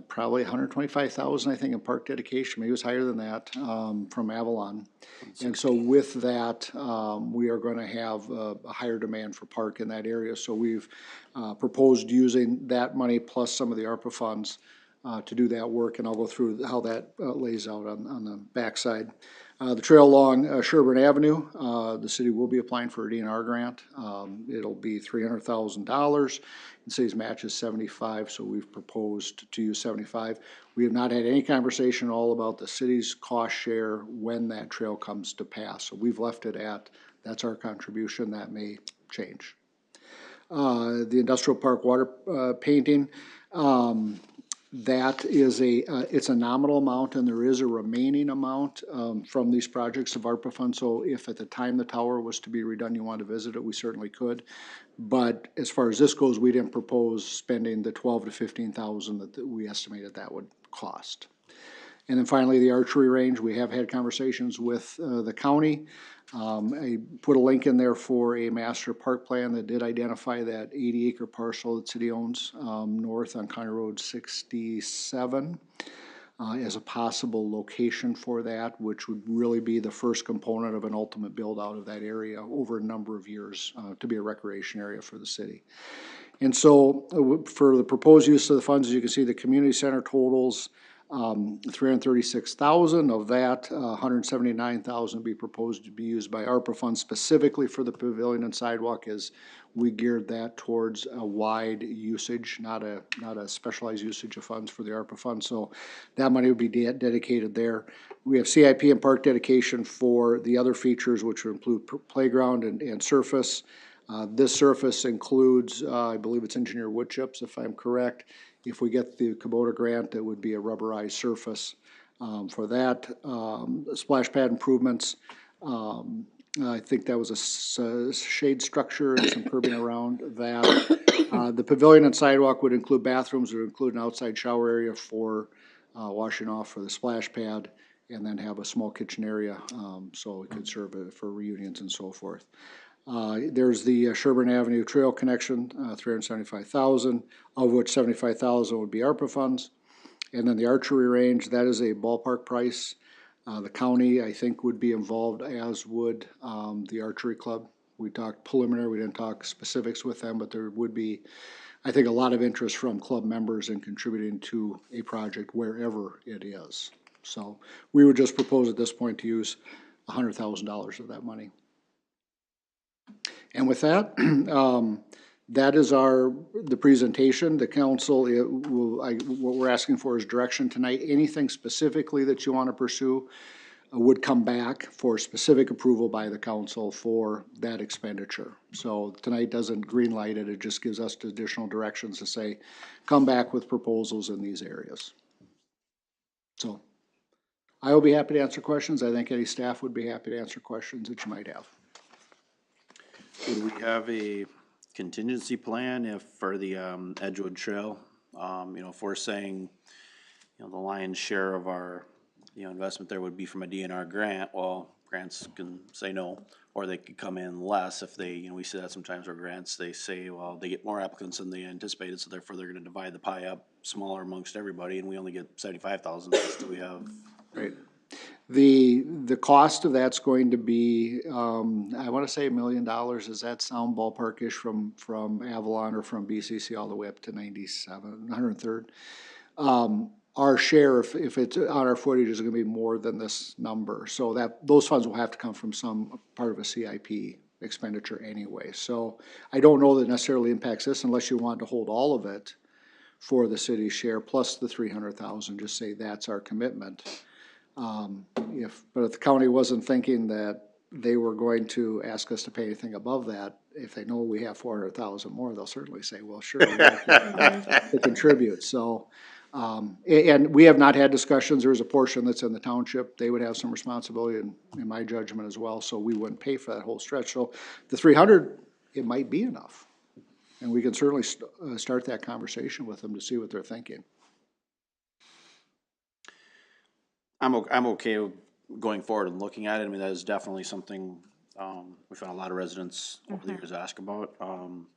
probably $125,000, I think, in park dedication. Maybe it was higher than that from Avalon. And so with that, we are going to have a higher demand for park in that area. So we've proposed using that money plus some of the ARPA funds to do that work, and I'll go through how that lays out on the backside. The trail along Sherburne Avenue, the city will be applying for a DNR grant. It'll be $300,000. The city's match is 75, so we've proposed to use 75. We have not had any conversation at all about the city's cost share when that trail comes to pass. So we've left it at, that's our contribution. That may change. The industrial park water painting, that is it's a nominal amount, and there is a remaining amount from these projects of ARPA funds. So if at the time the tower was to be redone, you want to visit it, we certainly could. But as far as this goes, we didn't propose spending the 12 to 15,000 that we estimated that would cost. And then finally, the archery range, we have had conversations with the county. I put a link in there for a master park plan that did identify that 80-acre parcel that city owns north on County Road 67 as a possible location for that, which would really be the first component of an ultimate build-out of that area over a number of years to be a recreation area for the city. And so for the proposed use of the funds, as you can see, the community center totals $336,000. Of that, $179,000 would be proposed to be used by ARPA funds specifically for the pavilion and sidewalk, as we geared that towards a wide usage, not a specialized usage of funds for the ARPA funds. So that money would be dedicated there. We have CIP and park dedication for the other features, which would include playground and surface. This surface includes, I believe it's engineered wood chips, if I'm correct. If we get the Kubota grant, it would be a rubberized surface for that. Splash pad improvements, I think that was a shade structure and some curbing around that. The pavilion and sidewalk would include bathrooms, would include an outside shower area for washing off for the splash pad, and then have a small kitchen area so it could serve for reunions and so forth. There's the Sherburne Avenue Trail connection, $375,000, of which $75,000 would be ARPA funds. And then the archery range, that is a ballpark price. The county, I think, would be involved, as would the archery club. We talked preliminary, we didn't talk specifics with them, but there would be, I think, a lot of interest from club members in contributing to a project wherever it is. So we would just propose at this point to use $100,000 of that money. And with that, that is the presentation. The council, what we're asking for is direction tonight. Anything specifically that you want to pursue would come back for specific approval by the council for that expenditure. So tonight doesn't green light it, it just gives us additional directions to say, come back with proposals in these areas. So I will be happy to answer questions. I think any staff would be happy to answer questions that you might have. Would we have a contingency plan if for the Edgewood Trail? If we're saying, the lion's share of our, investment there would be from a DNR grant, well, grants can say no, or they could come in less if they, we see that sometimes where grants, they say, well, they get more applicants than they anticipated, so therefore they're gonna divide the pie up smaller amongst everybody, and we only get 75,000, so we have. Right. The cost of that's going to be, I want to say $1 million. Does that sound ballparkish from Avalon or from BCC all the way up to 103rd? Our share, if it's on our footage, is going to be more than this number. So those funds will have to come from some part of a CIP expenditure anyway. So I don't know that necessarily impacts this unless you want to hold all of it for the city's share plus the 300,000. Just say that's our commitment. But if the county wasn't thinking that they were going to ask us to pay anything above that, if they know we have 400,000 more, they'll certainly say, well, sure, we'd like to contribute. So, and we have not had discussions. There's a portion that's in the township. They would have some responsibility in my judgment as well. So we wouldn't pay for that whole stretch. So the 300, it might be enough. And we can certainly start that conversation with them to see what they're thinking. I'm okay with going forward and looking at it. I mean, that is definitely something, we found a lot of residents over the years ask about. I'm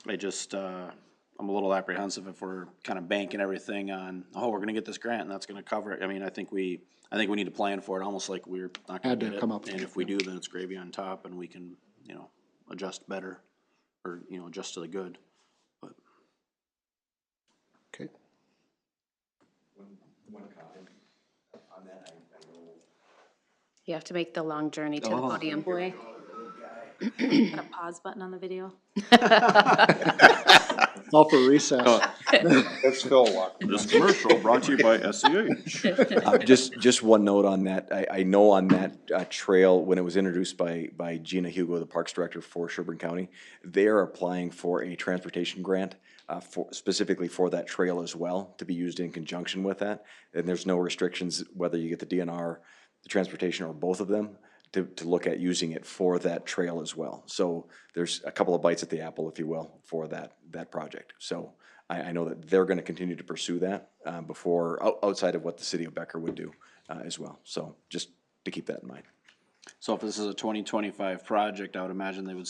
a little apprehensive if we're kind of banking everything on, we're gonna get this grant and that's gonna cover it. I mean, I think we need to plan for it, almost like we're not gonna get it. And if we do, then it's gravy on top and we can, adjust better or, adjust to the good. But okay. one comment on that, I know. You have to make the long journey to the podium. Boy. Got a pause button on the video. Call for recess. That's Phil walking. This commercial brought to you by SEH. Just one note on that. I know on that trail, when it was introduced by Gina Hugo, the Parks Director for Sherburne County, they are applying for a transportation grant specifically for that trail as well, to be used in conjunction with that. And there's no restrictions whether you get the DNR, the transportation, or both of them, to look at using it for that trail as well. So there's a couple of bites at the apple, if you will, for that project. So I know that they're gonna continue to pursue that outside of what the city of Becker would do as well. So just to keep that in mind. So if this is a 2025 project, I would imagine they would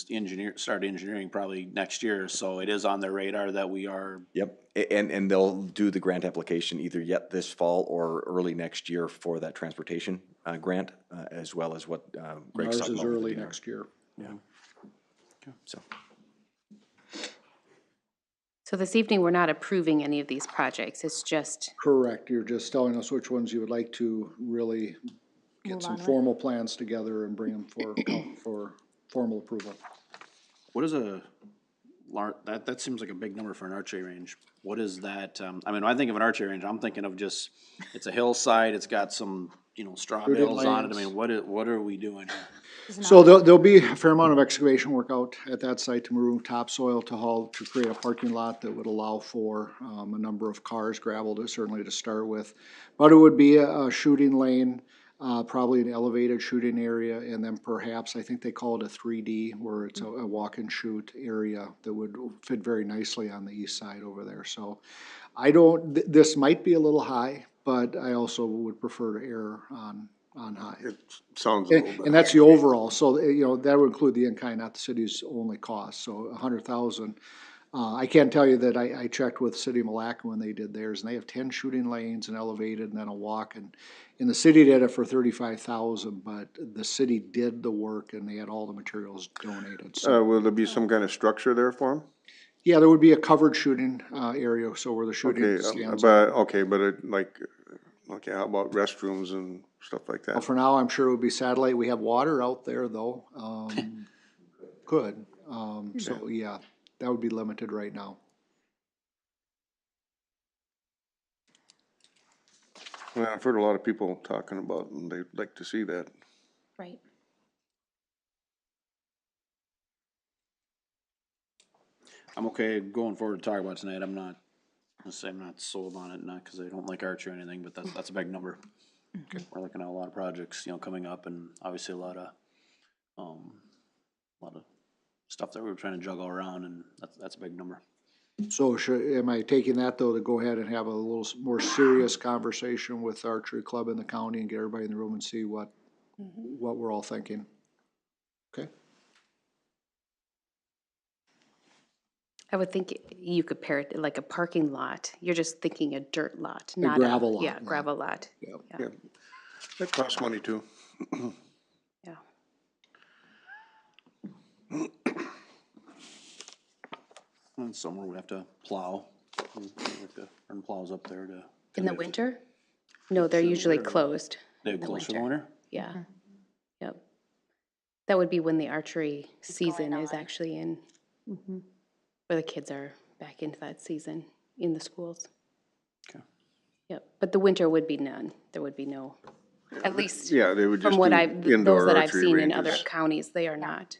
start engineering probably next year. So it is on their radar that we are. Yep, and they'll do the grant application either yet this fall or early next year for that transportation grant, as well as what Greg's Ours talking is about. with early the DNR. next year. So. So this evening, we're not approving any of these projects. It's just, Correct, you're just telling us which ones you would like to really get Move some on with. formal plans together and bring them for formal approval. What is that seems like a big number for an archery range. What is that? I mean, when I think of an archery range, I'm thinking of just, it's a hillside, it's got some, straw Shooting bales on it. I lanes. mean, what are we doing here? So there'll be a fair amount of excavation work out at that site to remove topsoil to create a parking lot that would allow for a number of cars, gravel certainly to start with. But it would be a shooting lane, probably an elevated shooting area, and then perhaps, I think they call it a 3D, where it's a walk and shoot area that would fit very nicely on the east side over there. So this might be a little high, but I also would prefer to err on high. It sounds a little bit. And that's the overall, so, that would include the in-kind, not the city's only cost, so $100,000. I can tell you that I checked with City of Malacca when they did theirs, and they have 10 shooting lanes and elevated, and then a walk, and the city did it for $35,000, but the city did the work, and they had all the materials donated, so. Will there be some kind of structure there for them? Yeah, there would be a covered shooting, area, so where the shooting Okay, stands. Okay, how about restrooms and stuff like Well, that? for now, I'm sure it would be satellite. We have water out there, though. Could. So, yeah, that would be limited right now. Well, I've heard a lot of people talking about, and they'd like to see that. right. I'm okay going forward to talk about it tonight. I'm not sold on it, not because I don't like archery or anything, but that's a big number. We're looking at a lot of projects, coming up, and obviously a lot of stuff that we're trying to juggle around, and that's a big number. So am I taking that, though, to go ahead and have a little more serious conversation with the archery club in the county and get everybody in the room and see what we're all thinking? Okay? I would think you could pair it like a parking lot. You're just thinking a dirt lot, not gravel lot, Yeah, yeah. gravel lot. Yeah. Yeah. That costs money too. Yeah. And somewhere we have to plow. We have to run plows up there to. In the winter? No, they're usually closed. They in the close for the winter. winter? Yeah. Yep. That would be when the archery season is actually in, where the kids are back into that season in the schools. Okay. Yep, but the winter would be none. There would be no, at least Yeah, they would just from what do indoor those that I've archery seen in other ranges. counties, they are not.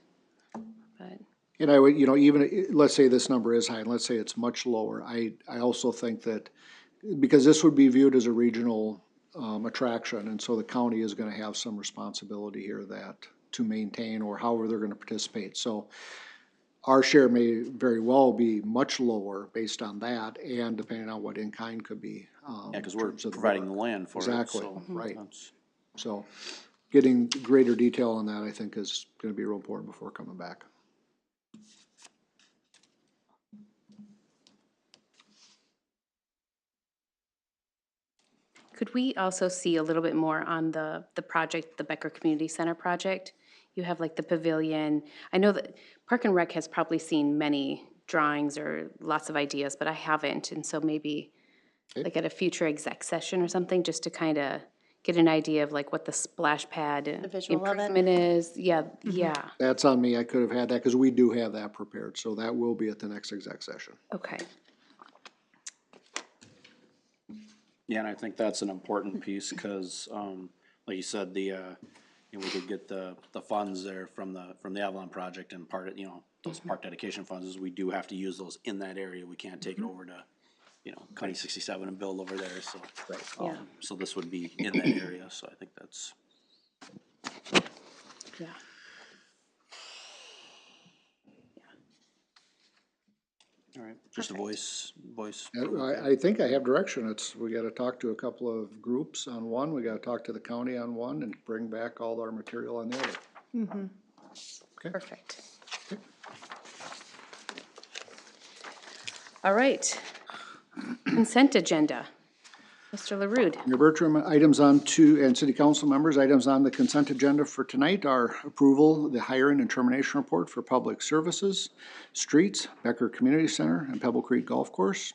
But, And I would, even, let's say this number is high, and let's say it's much lower, I also think that, because this would be viewed as a regional, attraction, and so the county is gonna have some responsibility here to maintain, or however they're gonna participate, so our share may very well be much lower based on that, and depending on what in-kind could be. Yeah, because in we're terms of the providing the work. land for it, Exactly, so. right. that's- So, getting greater detail on that, I think, is gonna be real important before coming back. could we also see a little bit more on the project, the Becker Community Center project? You have like the pavilion. I know that Park and Rec has probably seen many drawings or lots of ideas, but I haven't, and so maybe like at a future exec session or something, just to kind of get an idea of like what the splash pad visual of it. improvement is. Yeah, yeah, That's on me, I could have had that, because we do have that prepared, so that will be at the next exec session. okay. Yeah, and I think that's an important piece, cause, like you said, we could get the funds there from the Avalon project, and part of, those park dedication funds is we do have to use those in that area. We can't take it over to, County 67 and build over there, so. Yeah. So this would be in that area, so I think that's. Yeah. All right, just a voice. I think I have direction. We gotta talk to a couple of groups on one, we gotta talk to the county on one, and bring back all our material on the other. Perfect. All right. Consent agenda. Mr. LaRude. Mayor Bertram, and city council members, items on the consent agenda for tonight are approval, the hiring and termination report for public services, streets, Becker Community Center, and Pebble Creek Golf Course.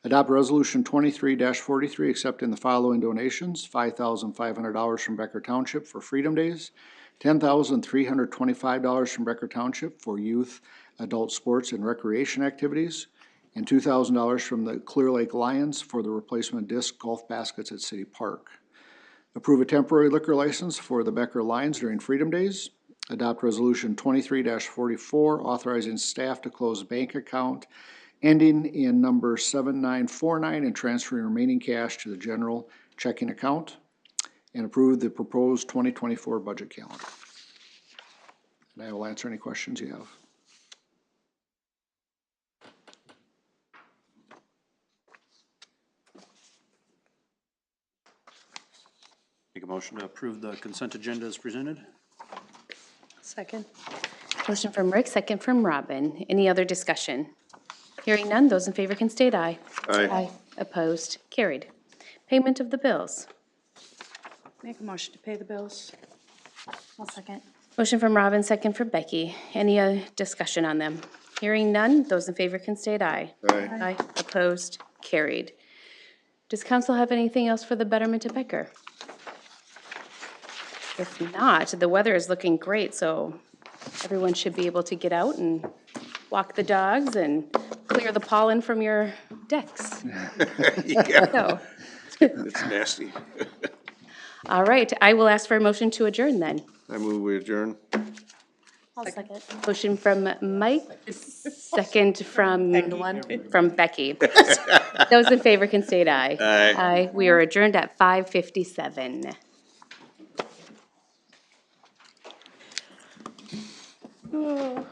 Adopt resolution 23-43, accepting the following donations: $5,500 from Becker Township for Freedom Days, $10,325 from Becker Township for youth, adult sports and recreation activities, and $2,000 from the Clear Lake Lions for the replacement disc golf baskets at City Park. Approve a temporary liquor license for the Becker Lions during Freedom Days. Adopt resolution 23-44, authorizing staff to close bank account ending in number 7949 and transferring remaining cash to the general checking account. And approve the proposed 2024 budget calendar. And I will answer any questions you have. Make a motion to approve the consent agenda as presented? Second. Motion from Rick, second from Robin. Any other discussion? Hearing none, those in favor can state aye. Aye. Opposed, carried. Payment of the bills. Make a motion to pay the bills. I'll second. Motion from Robin, second from Becky. Any discussion on them? Hearing none, those in favor can state aye. Aye. Opposed, carried. Does council have anything else for the betterment of Becker? If not, the weather is looking great, so everyone should be able to get out and walk the dogs and clear the pollen from your decks. Yeah, So, it's nasty. all right, I will ask for a motion to adjourn then. I move we adjourn. I'll second. Motion from Mike, second from Becky. Those in favor can state aye. Aye. We are adjourned at 5:57. Oh.